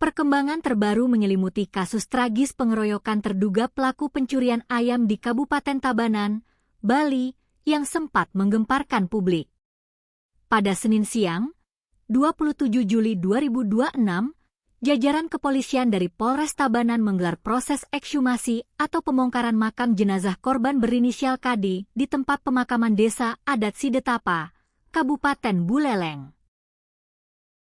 Perkembangan terbaru menyelimuti kasus tragis pengeroyokan terduga pelaku pencurian ayam di Kabupaten Tabanan, Bali, yang sempat menggemparkan publik. Pada Senin siang, 27 Juli 2026, jajaran kepolisian dari Polres Tabanan menggelar proses ekshumasi atau pembongkaran makam jenazah korban berinisial KD di tempat pemakaman desa adat Sidetapa, Kabupaten Buleleng.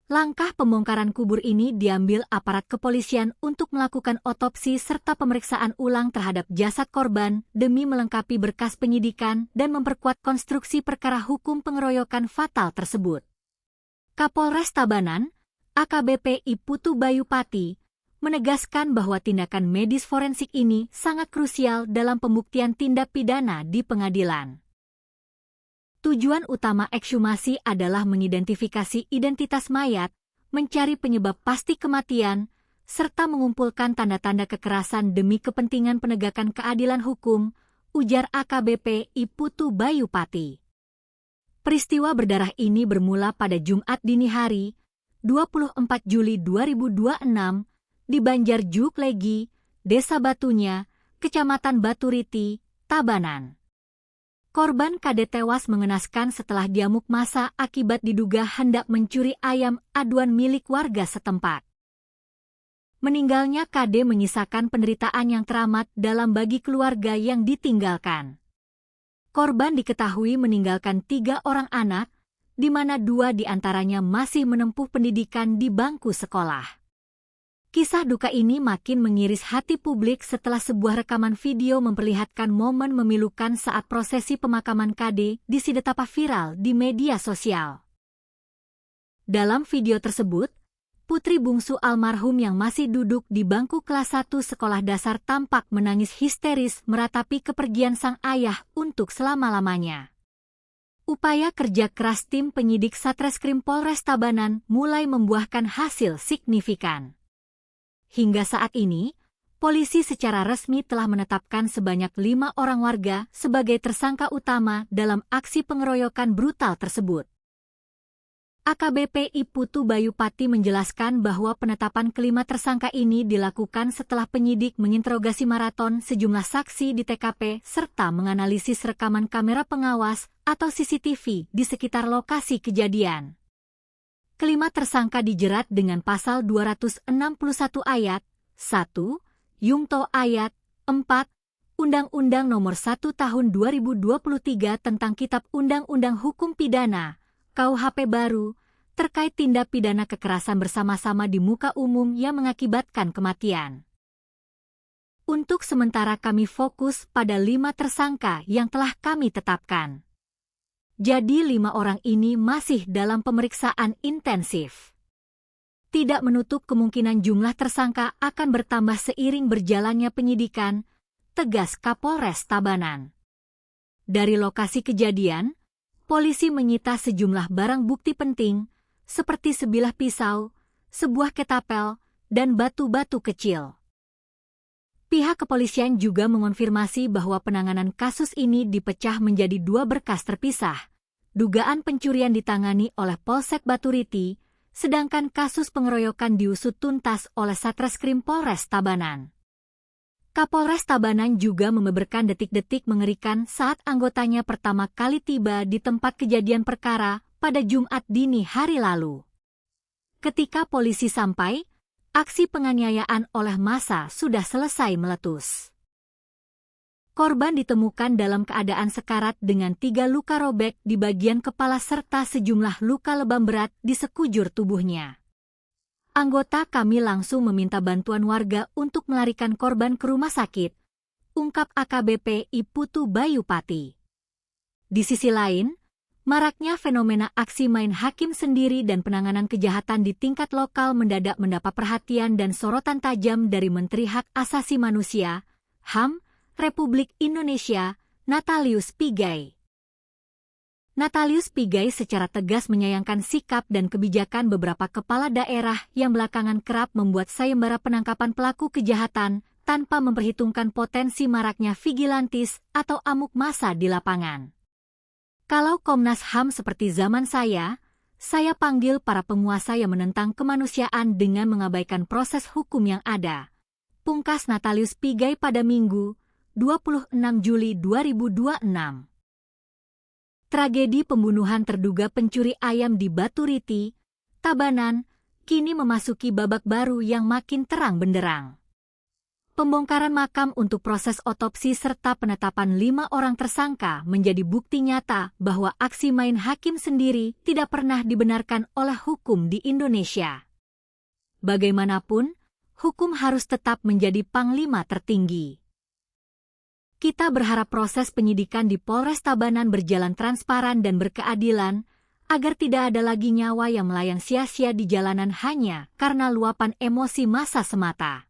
Langkah pembongkaran kubur ini diambil aparat kepolisian untuk melakukan otopsi serta pemeriksaan ulang terhadap jasad korban demi melengkapi berkas penyidikan dan memperkuat konstruksi perkara hukum pengeroyokan fatal tersebut. Kapolres Tabanan, AKBP I Putu Bayupati, menegaskan bahwa tindakan medis forensik ini sangat krusial dalam pembuktian tindak pidana di pengadilan. Tujuan utama ekshumasi adalah mengidentifikasi identitas mayat, mencari penyebab pasti kematian, serta mengumpulkan tanda-tanda kekerasan demi kepentingan penegakan keadilan hukum, ujar AKBP I Putu Bayupati. Peristiwa berdarah ini bermula pada Jumat dini hari, 24 Juli 2026, di Banjarjuk Legi, Desa Batunya, Kecamatan Baturiti, Tabanan. Korban KD tewas mengenaskan setelah diamuk massa akibat diduga hendak mencuri ayam aduan milik warga setempat. Meninggalnya KD menyisakan penderitaan yang teramat dalam bagi keluarga yang ditinggalkan. Korban diketahui meninggalkan 3 orang anak, di mana 2 diantaranya masih menempuh pendidikan di bangku sekolah. Kisah duka ini makin mengiris hati publik setelah sebuah rekaman video memperlihatkan momen memilukan saat prosesi pemakaman KD di Sidetapa viral di media sosial. Dalam video tersebut, putri bungsu almarhum yang masih duduk di bangku kelas 1 sekolah dasar tampak menangis histeris meratapi kepergian sang ayah untuk selama-lamanya. Upaya kerja keras tim penyidik Satreskrim Polres Tabanan mulai membuahkan hasil signifikan. Hingga saat ini, polisi secara resmi telah menetapkan sebanyak 5 orang warga sebagai tersangka utama dalam aksi pengeroyokan brutal tersebut. AKBP I Putu Bayupati menjelaskan bahwa penetapan kelima tersangka ini dilakukan setelah penyidik menginterogasi maraton sejumlah saksi di TKP serta menganalisis rekaman kamera pengawas atau CCTV di sekitar lokasi kejadian. Kelima tersangka dijerat dengan pasal 261 ayat 1, Yungto ayat 4, Undang-Undang Nomor 1 Tahun 2023 tentang Kitab Undang-Undang Hukum Pidana, KUHP baru, terkait tindak pidana kekerasan bersama-sama di muka umum yang mengakibatkan kematian. Untuk sementara kami fokus pada 5 tersangka yang telah kami tetapkan. Jadi 5 orang ini masih dalam pemeriksaan intensif. Tidak menutup kemungkinan jumlah tersangka akan bertambah seiring berjalannya penyidikan, tegas Kapolres Tabanan. Dari lokasi kejadian, polisi menyita sejumlah barang bukti penting, seperti sebilah pisau, sebuah ketapel, dan batu-batu kecil. Pihak kepolisian juga mengonfirmasi bahwa penanganan kasus ini dipecah menjadi 2 berkas terpisah. Dugaan pencurian ditangani oleh Polsek Baturiti, sedangkan kasus pengeroyokan diusut tuntas oleh Satreskrim Polres Tabanan. Kapolres Tabanan juga membeberkan detik-detik mengerikan saat anggotanya pertama kali tiba di tempat kejadian perkara pada Jumat dini hari lalu. Ketika polisi sampai, aksi penganiayaan oleh massa sudah selesai meletus. Korban ditemukan dalam keadaan sekarat dengan 3 luka robek di bagian kepala serta sejumlah luka lebam berat di sekujur tubuhnya. Anggota kami langsung meminta bantuan warga untuk melarikan korban ke rumah sakit, ungkap AKBP I Putu Bayupati. Di sisi lain, maraknya fenomena aksi main hakim sendiri dan penanganan kejahatan di tingkat lokal mendadak mendapat perhatian dan sorotan tajam dari Menteri Hak Asasi Manusia, HAM, Republik Indonesia, Natalius Pigai. Natalius Pigai secara tegas menyayangkan sikap dan kebijakan beberapa kepala daerah yang belakangan kerap membuat sayembara penangkapan pelaku kejahatan tanpa memperhitungkan potensi maraknya vigilantis atau amuk massa di lapangan. Kalau Komnas HAM seperti zaman saya, saya panggil para penguasa yang menentang kemanusiaan dengan mengabaikan proses hukum yang ada. Pungkas Natalius Pigai pada Minggu, 26 Juli 2026. Tragedi pembunuhan terduga pencuri ayam di Baturiti, Tabanan, kini memasuki babak baru yang makin terang benderang. Pembongkaran makam untuk proses otopsi serta penetapan 5 orang tersangka menjadi bukti nyata bahwa aksi main hakim sendiri tidak pernah dibenarkan oleh hukum di Indonesia. Bagaimanapun, hukum harus tetap menjadi panglima tertinggi. Kita berharap proses penyidikan di Polres Tabanan berjalan transparan dan berkeadilan, agar tidak ada lagi nyawa yang melayang sia-sia di jalanan hanya karena luapan emosi massa semata.